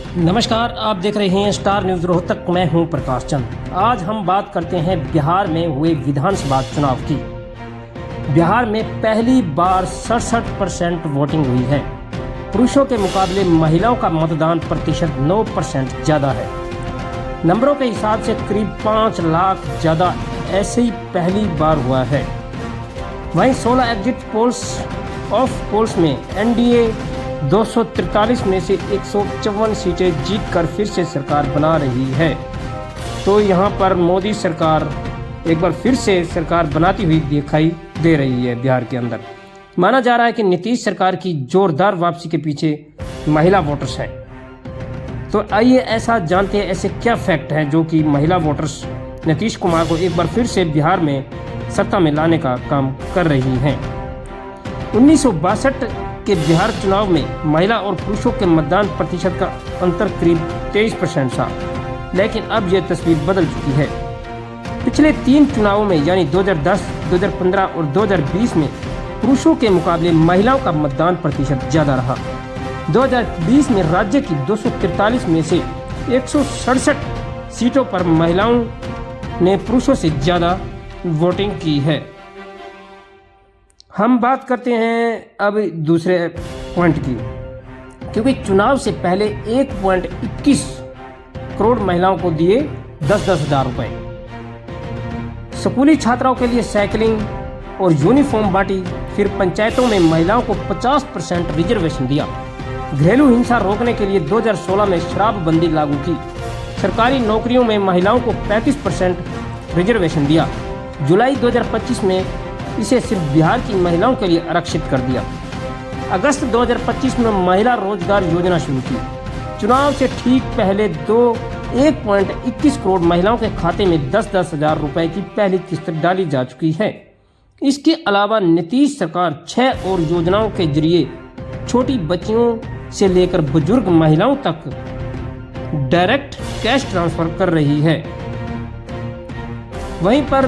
नमस्कार, आप देख रहे हैं स्टार न्यूज रोहतक। मैं हूं प्रकाश चंद। आज हम बात करते हैं बिहार में हुए विधानसभा चुनाव की। बिहार में पहली बार 67% वोटिंग हुई है। पुरुषों के मुकाबले महिलाओं का मतदान प्रतिशत 9% ज़्यादा है। नंबरों के हिसाब से करीब 5 लाख ज़्यादा ऐसे ही पहली बार हुआ है। वहीं 16 एग्जिट पोल्स में एनडीए 243 में से 154 सीटें जीतकर फिर से सरकार बना रही है। तो यहाँ पर मोदी सरकार एक बार फिर से सरकार बनाती हुई दिखाई दे रही है। बिहार के अंदर माना जा रहा है कि नीतीश सरकार की जोरदार वापसी के पीछे महिला वोटर्स हैं। तो आइए ऐसा जानते हैं ऐसे क्या फैक्ट हैं जो कि महिला वोटर्स नीतीश कुमार को एक बार फिर से बिहार में सत्ता में लाने का काम कर रही हैं। 1962 के बिहार चुनाव में महिला और पुरुषों के मतदान प्रतिशत का अंतर करीब 23% था, लेकिन अब यह तस्वीर बदल चुकी है। पिछले 3 चुनावों में यानी 2010, 2015 और 2020 में पुरुषों के मुकाबले महिलाओं का मतदान प्रतिशत ज़्यादा रहा। 2020 में राज्य की 243 में से 167 सीटों पर महिलाओं ने पुरुषों से ज़्यादा वोटिंग की है। हम बात करते हैं अब दूसरे पॉइंट की, क्योंकि चुनाव से पहले 1.21 करोड़ महिलाओं को दिए 10-10 हज़ार रुपये। स्कूली छात्राओं के लिए साइकिलिंग और यूनिफॉर्म बांटी। फिर पंचायतों में महिलाओं को 50% रिजर्वेशन दिया। घरेलू हिंसा रोकने के लिए 2016 में शराबबंदी लागू की। सरकारी नौकरियों में महिलाओं को 35% रिजर्वेशन दिया। जुलाई 2025 में इसे सिर्फ बिहार की महिलाओं के लिए आरक्षित कर दिया। अगस्त 2025 में महिला रोजगार योजना शुरू की। चुनाव से ठीक पहले 1.21 करोड़ महिलाओं के खाते में 10-10 हज़ार रुपए की पहली किस्त डाली जा चुकी है। इसके अलावा नीतीश सरकार 6 और योजनाओं के जरिए छोटी बच्चियों से लेकर बुजुर्ग महिलाओं तक डायरेक्ट कैश ट्रांसफर कर रही है। वहीं पर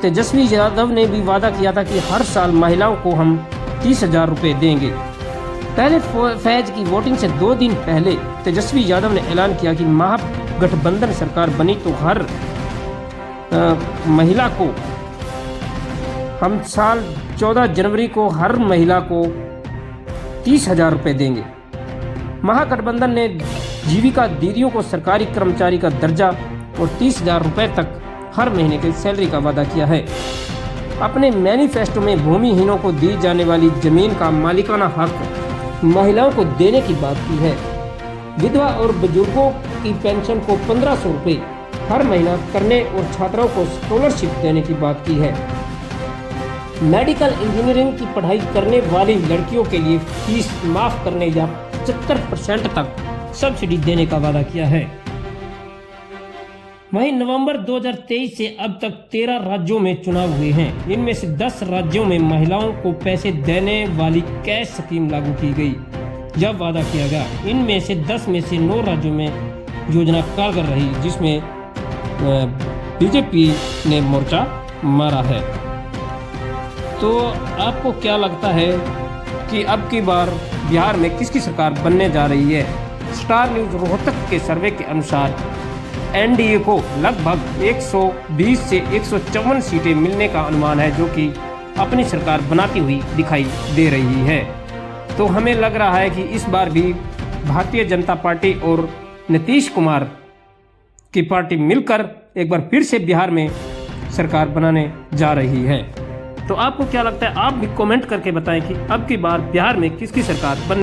तेजस्वी यादव ने भी वादा किया था कि हर साल महिलाओं को हम 30 हज़ार रुपये देंगे। पहले फैज की वोटिंग से 2 दिन पहले तेजस्वी यादव ने ऐलान किया कि महागठबंधन सरकार बनी तो हर महिला को हम साल 14 जनवरी को हर महिला को 30 हज़ार रुपये देंगे। महागठबंधन ने जीविका दीदियों को सरकारी कर्मचारी का दर्जा और 30 हज़ार रुपये तक हर महीने की सैलरी का वादा किया है। अपने मैनिफेस्टो में भूमिहीनों को दी जाने वाली जमीन का मालिकाना हक महिलाओं को देने की बात की है। विधवा और बुजुर्गों की पेंशन को 1500 रुपये हर महीना करने और छात्राओं को स्कॉलरशिप देने की बात की है। मेडिकल इंजीनियरिंग की पढ़ाई करने वाली लड़कियों के लिए फीस माफ करने या 75% तक सब्सिडी देने का वादा किया है। वहीं नवंबर 2023 से अब तक 13 राज्यों में चुनाव हुए हैं। इनमें से 10 राज्यों में महिलाओं को पैसे देने वाली कैश स्कीम लागू की गई। जब वादा किया गया, इनमें से 10 में से 9 राज्यों में योजना कारगर रही, जिसमें बीजेपी ने मोर्चा मारा है। तो आपको क्या लगता है कि अब की बार बिहार में किसकी सरकार बनने जा रही है? स्टार न्यूज रोहतक के सर्वे के अनुसार एनडीए को लगभग 120 से 154 सीटें मिलने का अनुमान है, जो कि अपनी सरकार बनाती हुई दिखाई दे रही है। तो हमें लग रहा है कि इस बार भी भारतीय जनता पार्टी और नीतीश कुमार की पार्टी मिलकर एक बार फिर से बिहार में सरकार बनाने जा रही है। तो आपको क्या लगता है? आप भी कमेंट करके बताएं कि अब की बार बिहार में किसकी सरकार बन